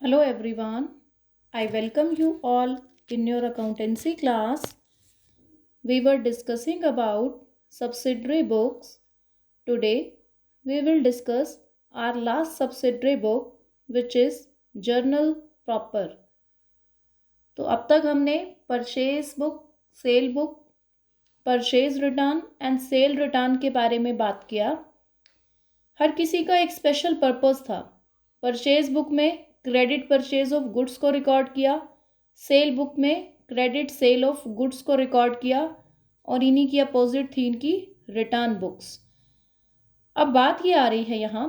Hello everyone. I welcome you all in your accountancy class. We were discussing about subsidiary books. Today we will discuss our last subsidiary book which is journal proper. तो अब तक हमने purchase book, cell book, purchase return and cell return के बारे में बात किया। हर किसी का एक स्पेशल पर्पस था। परचेज बुक में क्रेडिट परचेज ऑफ गुड्स को रिकॉर्ड किया, सेल बुक में क्रेडिट सेल ऑफ गुड्स को रिकॉर्ड किया और इन्हीं की अपोजिट थी इनकी रिटर्न बुक्स। अब बात ये आ रही है यहाँ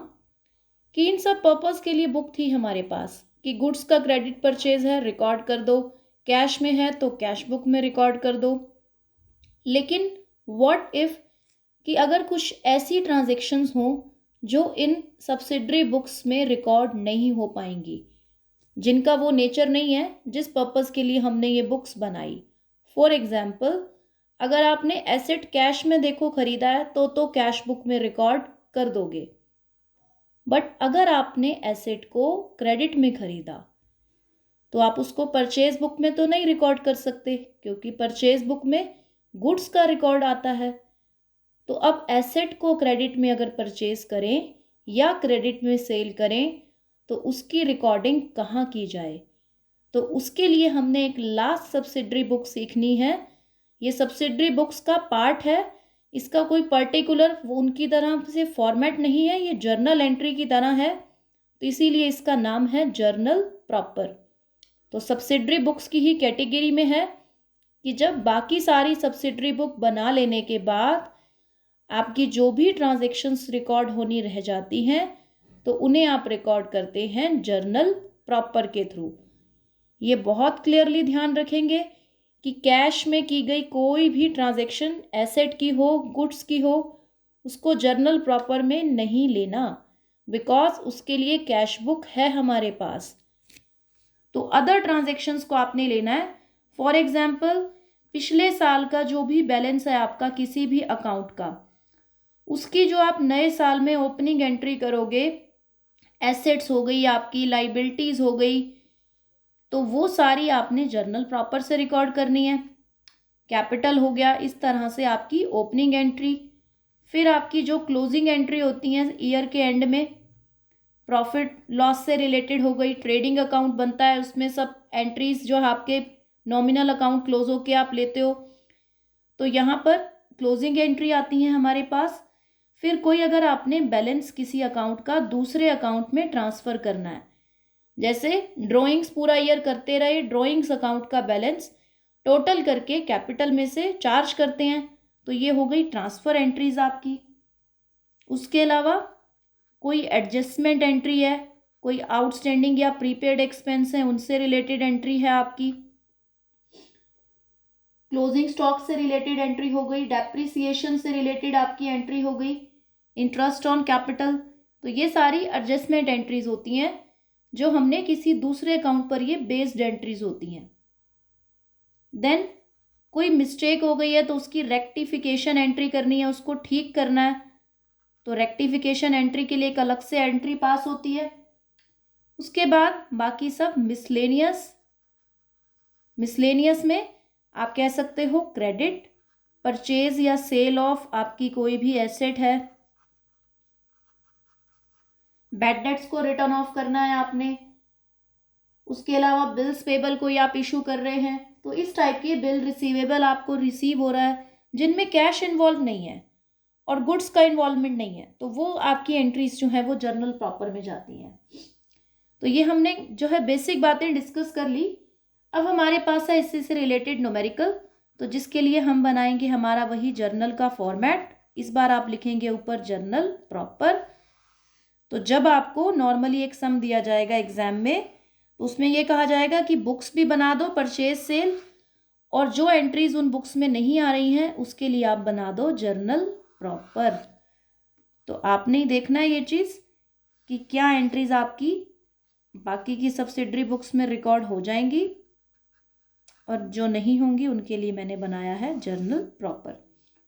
कि इन सब पर्पस के लिए बुक थी हमारे पास कि गुड्स का क्रेडिट परचेज है रिकॉर्ड कर दो, कैश में है तो कैश बुक में रिकॉर्ड कर दो। लेकिन व्हाट इफ कि अगर कुछ ऐसी ट्रांजैक्शंस हों जो इन सब्सिडरी बुक्स में रिकॉर्ड नहीं हो पाएंगी, जिनका वो नेचर नहीं है जिस पर्पस के लिए हमने ये बुक्स बनाई। फॉर एग्जाम्पल, अगर आपने एसेट कैश में देखो खरीदा है तो कैश बुक में रिकॉर्ड कर दोगे, बट अगर आपने एसेट को क्रेडिट में खरीदा तो आप उसको परचेज बुक में तो नहीं रिकॉर्ड कर सकते, क्योंकि परचेज बुक में गुड्स का रिकॉर्ड आता है। तो अब एसेट को क्रेडिट में अगर परचेज करें या क्रेडिट में सेल करें तो उसकी रिकॉर्डिंग कहाँ की जाए, तो उसके लिए हमने एक लास्ट सब्सिडरी बुक सीखनी है। ये सब्सिडरी बुक्स का पार्ट है, इसका कोई पर्टिकुलर उनकी तरह से फॉर्मेट नहीं है, ये जर्नल एंट्री की तरह है, तो इसीलिए इसका नाम है जर्नल प्रॉपर। तो सब्सिडरी बुक्स की ही कैटेगरी में है कि जब बाकी सारी सब्सिडरी बुक बना लेने के बाद आपकी जो भी ट्रांजैक्शंस रिकॉर्ड होनी रह जाती हैं तो उन्हें आप रिकॉर्ड करते हैं जर्नल प्रॉपर के थ्रू। ये बहुत क्लियरली ध्यान रखेंगे कि कैश में की गई कोई भी ट्रांजैक्शन एसेट की हो, गुड्स की हो, उसको जर्नल प्रॉपर में नहीं लेना, बिकॉज उसके लिए कैश बुक है हमारे पास। तो अदर ट्रांजैक्शंस को आपने लेना है। फॉर एग्जाम्पल, पिछले साल का जो भी बैलेंस है आपका किसी भी अकाउंट का, उसकी जो आप नए साल में ओपनिंग एंट्री करोगे, एसेट्स हो गई आपकी, लाइबिलिटीज हो गई, तो वो सारी आपने जर्नल प्रॉपर से रिकॉर्ड करनी है। कैपिटल हो गया, इस तरह से आपकी ओपनिंग एंट्री। फिर आपकी जो क्लोजिंग एंट्री होती हैं ईयर के एंड में, प्रॉफिट लॉस से रिलेटेड हो गई, ट्रेडिंग अकाउंट बनता है, उसमें सब एंट्रीज जो आपके नॉमिनल अकाउंट क्लोज होके आप लेते हो, तो यहाँ पर क्लोजिंग एंट्री आती है हमारे पास। फिर कोई अगर आपने बैलेंस किसी अकाउंट का दूसरे अकाउंट में ट्रांसफ़र करना है, जैसे ड्रॉइंग्स पूरा ईयर करते रहे, ड्रॉइंग्स अकाउंट का बैलेंस टोटल करके कैपिटल में से चार्ज करते हैं, तो ये हो गई ट्रांसफ़र एंट्रीज आपकी। उसके अलावा कोई एडजस्टमेंट एंट्री है, कोई आउटस्टैंडिंग या प्रीपेड एक्सपेंस है, उनसे रिलेटेड एंट्री है आपकी। क्लोजिंग स्टॉक से रिलेटेड एंट्री हो गई, डेप्रिसिएशन से रिलेटेड आपकी एंट्री हो गई, इंटरेस्ट ऑन कैपिटल। तो ये सारी एडजस्टमेंट एंट्रीज होती हैं जो हमने किसी दूसरे अकाउंट पर, ये बेस्ड एंट्रीज होती हैं। देन कोई मिस्टेक हो गई है तो उसकी रेक्टिफिकेशन एंट्री करनी है, उसको ठीक करना है, तो रेक्टिफिकेशन एंट्री के लिए एक अलग से एंट्री पास होती है। उसके बाद बाकी सब मिसलेनियस में आप कह सकते हो क्रेडिट, परचेज या सेल ऑफ आपकी कोई भी एसेट है, बैड डेट्स को रिटर्न ऑफ करना है आपने, उसके अलावा बिल्स पेबल कोई आप इशू कर रहे हैं, तो इस टाइप के बिल रिसीवेबल आपको रिसीव हो रहा है जिनमें कैश इन्वॉल्व नहीं है और गुड्स का इन्वॉल्वमेंट नहीं है, तो वो आपकी एंट्रीज जो है वो जर्नल प्रॉपर में जाती हैं। तो ये हमने जो है बेसिक बातें डिस्कस कर ली। अब हमारे पास है इससे रिलेटेड न्यूमेरिकल, तो जिसके लिए हम बनाएंगे हमारा वही जर्नल का फॉर्मेट। इस बार आप लिखेंगे ऊपर जर्नल प्रॉपर। तो जब आपको नॉर्मली एक सम दिया जाएगा एग्जाम में, तो उसमें ये कहा जाएगा कि बुक्स भी बना दो परचेज सेल, और जो एंट्रीज उन बुक्स में नहीं आ रही हैं उसके लिए आप बना दो जर्नल प्रॉपर। तो आपने ही देखना है ये चीज़ कि क्या एंट्रीज आपकी बाकी की सब्सिडरी बुक्स में रिकॉर्ड हो जाएंगी, और जो नहीं होंगी उनके लिए मैंने बनाया है जर्नल प्रॉपर।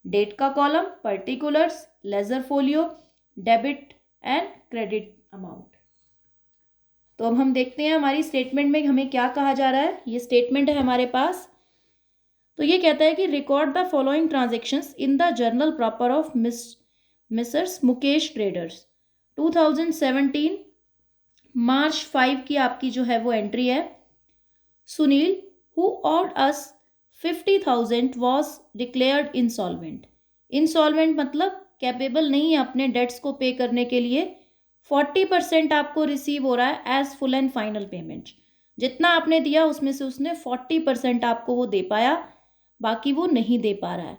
डेट का column, particulars, ledger folio, debit and credit amount. तो अब हम देखते हैं हमारी स्टेटमेंट में हमें क्या कहा जा रहा है। ये स्टेटमेंट है हमारे पास। तो ये कहता है कि record the following transactions in the journal proper off Mrs Mukesh traders. 2017 मार्च 5 की आपकी जो है वो एंट्री है। Sunil who odd us 50,000 was declared insolvent. Insolvent मतलब कैपेबल नहीं है अपने डेट्स को पे करने के लिए। 40% आपको रिसीव हो रहा है as full and final payment. जितना आपने दिया उसमें से उसने 40% आपको वो दे पाया, बाकी वो नहीं दे पा रहा है।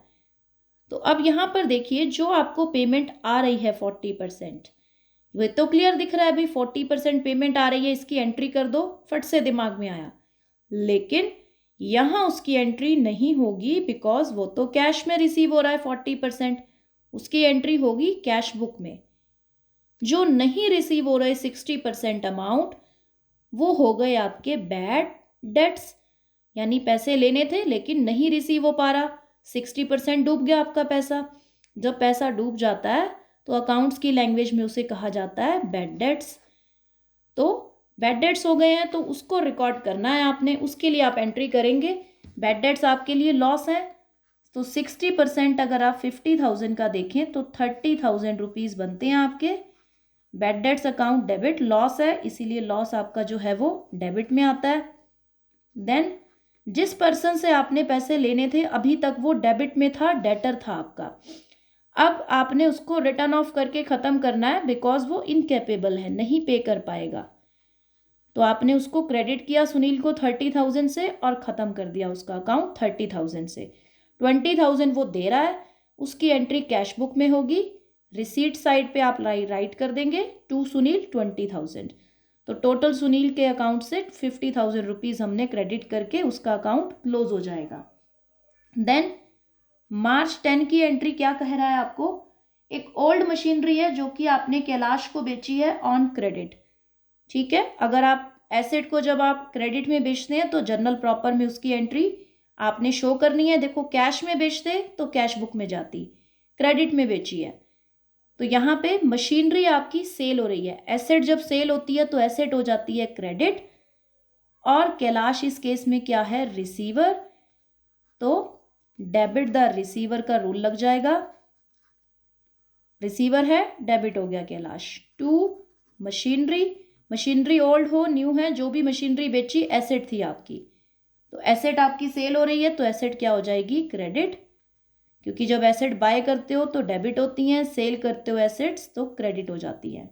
तो अब यहाँ पर देखिए जो आपको पेमेंट आ रही है 40%, वे तो क्लियर दिख रहा है भाई 40% पेमेंट आ रही है, इसकी एंट्री कर दो, फट से दिमाग में आया। लेकिन यहाँ उसकी एंट्री नहीं होगी बिकॉज वो तो कैश में रिसीव हो रहा है 40%, उसकी एंट्री होगी कैश बुक में। जो नहीं रिसीव हो रहे 60% अमाउंट, वो हो गए आपके बैड डेट्स, यानी पैसे लेने थे लेकिन नहीं रिसीव हो पा रहा, 60% डूब गया आपका पैसा। जब पैसा डूब जाता है तो अकाउंट्स की लैंग्वेज में उसे कहा जाता है बैड डेट्स। तो बैड डेट्स हो गए हैं तो उसको रिकॉर्ड करना है आपने, उसके लिए आप एंट्री करेंगे। बैड डेट्स आपके लिए लॉस है, तो 60% अगर आप 50,000 का देखें तो 30,000 रुपीज़ बनते हैं आपके। Bad debts account debit, loss है इसीलिए लॉस आपका जो है वो डेबिट में आता है। देन जिस पर्सन से आपने पैसे लेने थे अभी तक वो डेबिट में था, डेटर था आपका, अब आपने उसको रिटर्न ऑफ करके ख़त्म करना है बिकॉज वो इनकेपेबल है, नहीं पे कर पाएगा। तो आपने उसको क्रेडिट किया सुनील को 30,000 से और ख़त्म कर दिया उसका अकाउंट 30,000 से। 20,000 वो दे रहा है, उसकी एंट्री कैश बुक में होगी। रिसीट साइड पे आप राइट कर देंगे टू सुनील 20,000। तो टोटल सुनील के अकाउंट से 50,000 रुपीज़ हमने क्रेडिट करके उसका अकाउंट क्लोज हो जाएगा। देन मार्च 10 की एंट्री क्या कह रहा है आपको, एक ओल्ड मशीनरी है जो कि आपने कैलाश को बेची है ऑन क्रेडिट। ठीक है, अगर आप एसेट को जब आप क्रेडिट में बेचते हैं तो जर्नल प्रॉपर में उसकी एंट्री आपने शो करनी है। देखो कैश में बेचते तो कैश बुक में जाती, क्रेडिट में बेची है तो यहाँ पे मशीनरी आपकी सेल हो रही है। एसेट जब सेल होती है तो एसेट हो जाती है क्रेडिट, और कैलाश इस केस में क्या है, रिसीवर, तो डेबिट द रिसीवर का रूल लग जाएगा। रिसीवर है, डेबिट हो गया Kailash. To machinery, machinery old हो न्यू है, जो भी मशीनरी बेची एसेट थी आपकी, तो एसेट आपकी सेल हो रही है तो एसेट क्या हो जाएगी, क्रेडिट, क्योंकि जब एसेट बाय करते हो तो डेबिट होती हैं, सेल करते हो एसेट्स तो क्रेडिट हो जाती है।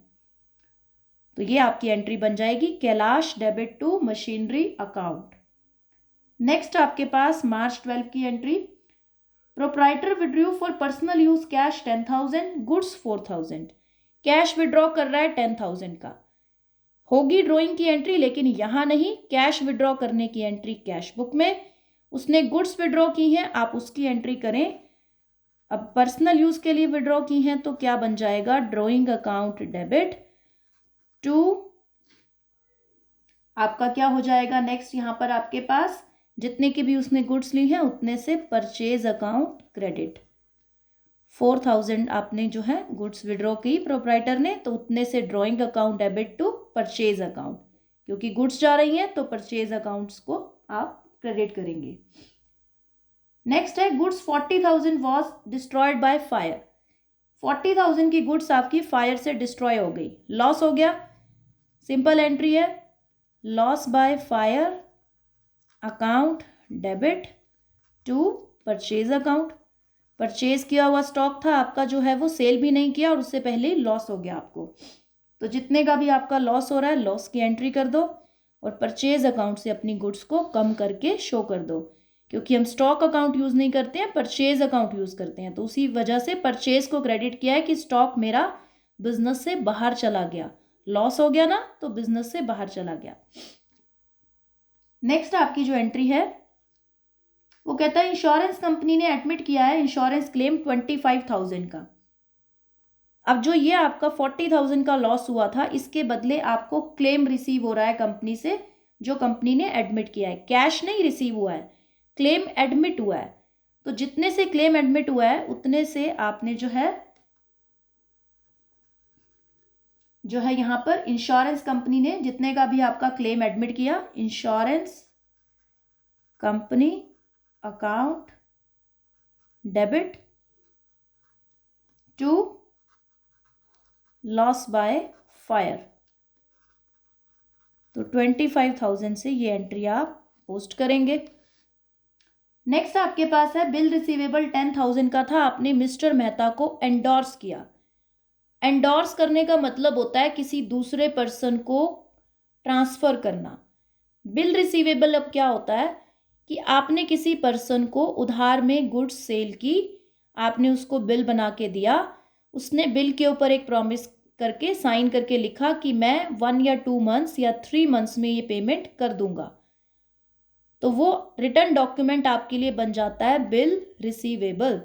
तो ये आपकी एंट्री बन जाएगी Kailash debit to machinery account. Next आपके पास मार्च 12 की entry, proprietor withdrew for personal use cash 10,000, goods 4,000। Cash withdraw कर रहा है 10,000 का, होगी ड्रॉइंग की एंट्री लेकिन यहाँ नहीं, कैश विड्रॉ करने की एंट्री कैश बुक में। उसने गुड्स विड्रॉ की हैं, आप उसकी एंट्री करें। अब पर्सनल यूज के लिए विड्रॉ की हैं तो क्या बन जाएगा, ड्रॉइंग अकाउंट डेबिट टू, आपका क्या हो जाएगा नेक्स्ट, यहाँ पर आपके पास जितने की भी उसने गुड्स ली हैं उतने से परचेज अकाउंट क्रेडिट। 4,000 आपने जो है गुड्स विड्रॉ की प्रोप्राइटर ने, तो उतने से drawing account debit to purchase account, क्योंकि गुड्स जा रही हैं तो परचेज अकाउंट्स को आप क्रेडिट करेंगे। नेक्स्ट है goods 40,000 was destroyed by fire. 40,000 की गुड्स आपकी फायर से डिस्ट्रॉय हो गई, लॉस हो गया। सिंपल एंट्री है, loss by fire account debit to purchase account. Purchase किया हुआ स्टॉक था आपका जो है वो सेल भी नहीं किया और उससे पहले ही लॉस हो गया आपको, तो जितने का भी आपका लॉस हो रहा है लॉस की एंट्री कर दो और परचेज अकाउंट से अपनी गुड्स को कम करके शो कर दो। क्योंकि हम स्टॉक अकाउंट यूज़ नहीं करते हैं, परचेज अकाउंट यूज़ करते हैं, तो उसी वजह से परचेज को क्रेडिट किया है कि स्टॉक मेरा बिजनेस से बाहर चला गया, लॉस हो गया ना तो बिजनेस से बाहर चला गया। नेक्स्ट आपकी जो एंट्री है वो कहता है इंश्योरेंस कंपनी ने एडमिट किया है इंश्योरेंस क्लेम 25,000 का। अब जो ये आपका 40,000 का लॉस हुआ था इसके बदले आपको क्लेम रिसीव हो रहा है कंपनी से, जो कंपनी ने एडमिट किया है। कैश नहीं रिसीव हुआ है, क्लेम एडमिट हुआ है, तो जितने से क्लेम एडमिट हुआ है उतने से आपने जो है जो है यहाँ पर इंश्योरेंस कंपनी ने जितने का भी आपका क्लेम एडमिट किया, insurance company account debit to loss by fire, तो 25,000 से ये एंट्री आप पोस्ट करेंगे। नेक्स्ट आपके पास है बिल रिसीवेबल 10,000 का था, आपने मिस्टर मेहता को एंडोर्स किया। एंडोर्स करने का मतलब होता है किसी दूसरे पर्सन को ट्रांसफर करना। बिल रिसीवेबल अब क्या होता है कि आपने किसी पर्सन को उधार में गुड्स सेल की, आपने उसको बिल बना के दिया, उसने बिल के ऊपर एक प्रॉमिस करके साइन करके लिखा कि मैं 1 या 2 मंथ्स या 3 मंथ्स में ये पेमेंट कर दूंगा, तो वो रिटर्न डॉक्यूमेंट आपके लिए बन जाता है बिल रिसीवेबल,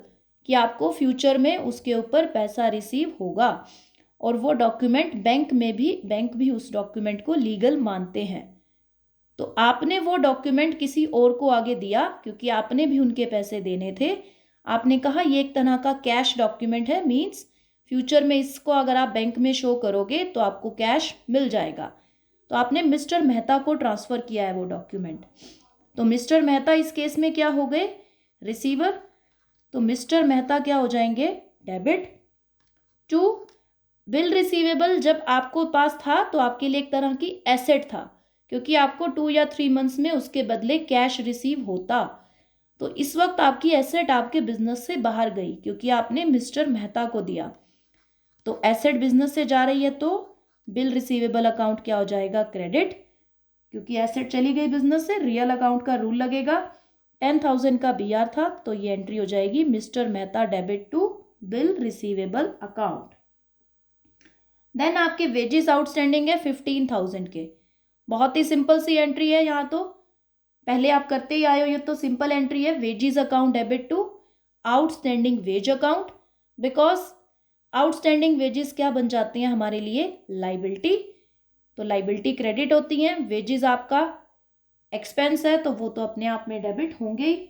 कि आपको फ्यूचर में उसके ऊपर पैसा रिसीव होगा। और वो डॉक्यूमेंट बैंक भी उस डॉक्यूमेंट को लीगल मानते हैं। तो आपने वो डॉक्यूमेंट किसी और को आगे दिया क्योंकि आपने भी उनके पैसे देने थे। आपने कहा ये एक तरह का कैश डॉक्यूमेंट है, मीन्स फ्यूचर में इसको अगर आप बैंक में शो करोगे तो आपको कैश मिल जाएगा। तो आपने मिस्टर मेहता को ट्रांसफ़र किया है वो डॉक्यूमेंट, तो मिस्टर मेहता इस केस में क्या हो गए, रिसीवर। तो मिस्टर मेहता क्या हो जाएंगे, डेबिट टू बिल रिसीवेबल। जब आपको पास था तो आपके लिए एक तरह की एसेट था, क्योंकि आपको 2 या 3 मंथ्स में उसके बदले कैश रिसीव होता। तो इस वक्त आपकी एसेट आपके बिजनेस से बाहर गई क्योंकि आपने मिस्टर मेहता को दिया। तो एसेट बिजनेस से जा रही है तो बिल रिसीवेबल अकाउंट क्या हो जाएगा, क्रेडिट, क्योंकि एसेट चली गई बिजनेस से, रियल अकाउंट का रूल लगेगा। 10,000 का BR था तो ये एंट्री हो जाएगी mister Mehta debit to bill receivable account. Then आपके वेजेस आउटस्टैंडिंग है 15,000 के। बहुत ही सिंपल सी एंट्री है, यहाँ तो पहले आप करते ही आए हो, ये तो सिंपल एंट्री है। Wages account debit to outstanding wage account, because outstanding wages क्या बन जाते हैं हमारे लिए, लाइबिलिटी। तो लाइबिलिटी क्रेडिट होती हैं, वेजेस आपका एक्सपेंस है तो वो तो अपने आप में डेबिट होंगे ही।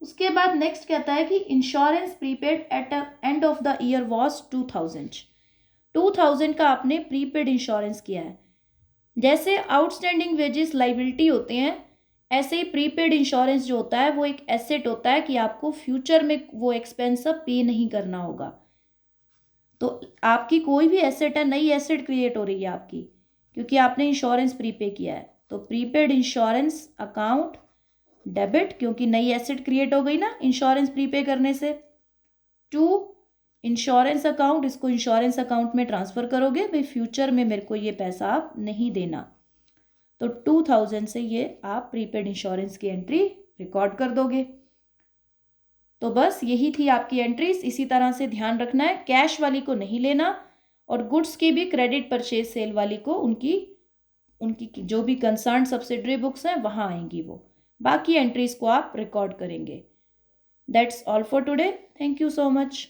उसके बाद नेक्स्ट कहता है कि insurance prepaid at end of the year was 2,000 का आपने प्रीपेड इंश्योरेंस किया है। जैसे आउटस्टैंडिंग वेजेस लाइबिलिटी होते हैं, ऐसे ही प्रीपेड इंश्योरेंस जो होता है वो एक एसेट होता है कि आपको फ्यूचर में वो एक्सपेंस अब पे नहीं करना होगा। तो आपकी कोई भी एसेट है, नई एसेट क्रिएट हो रही है आपकी, क्योंकि आपने इंश्योरेंस प्रीपे किया है। तो प्रीपेड इंश्योरेंस अकाउंट डेबिट, क्योंकि नई एसेट क्रिएट हो गई ना इंश्योरेंस प्रीपे करने से, टू इंश्योरेंस अकाउंट, इसको इंश्योरेंस अकाउंट में ट्रांसफ़र करोगे, भाई फ्यूचर में मेरे को ये पैसा आप नहीं देना। तो 2,000 से ये आप प्रीपेड इंश्योरेंस की एंट्री रिकॉर्ड कर दोगे। तो बस यही थी आपकी एंट्रीज। इसी तरह से ध्यान रखना है, कैश वाली को नहीं लेना, और गुड्स की भी क्रेडिट परचेज सेल वाली को उनकी जो भी कंसर्न सब्सिडरी बुक्स हैं वहाँ आएंगी वो। बाकी एंट्रीज को आप रिकॉर्ड करेंगे। That's all for today. Thank you so much.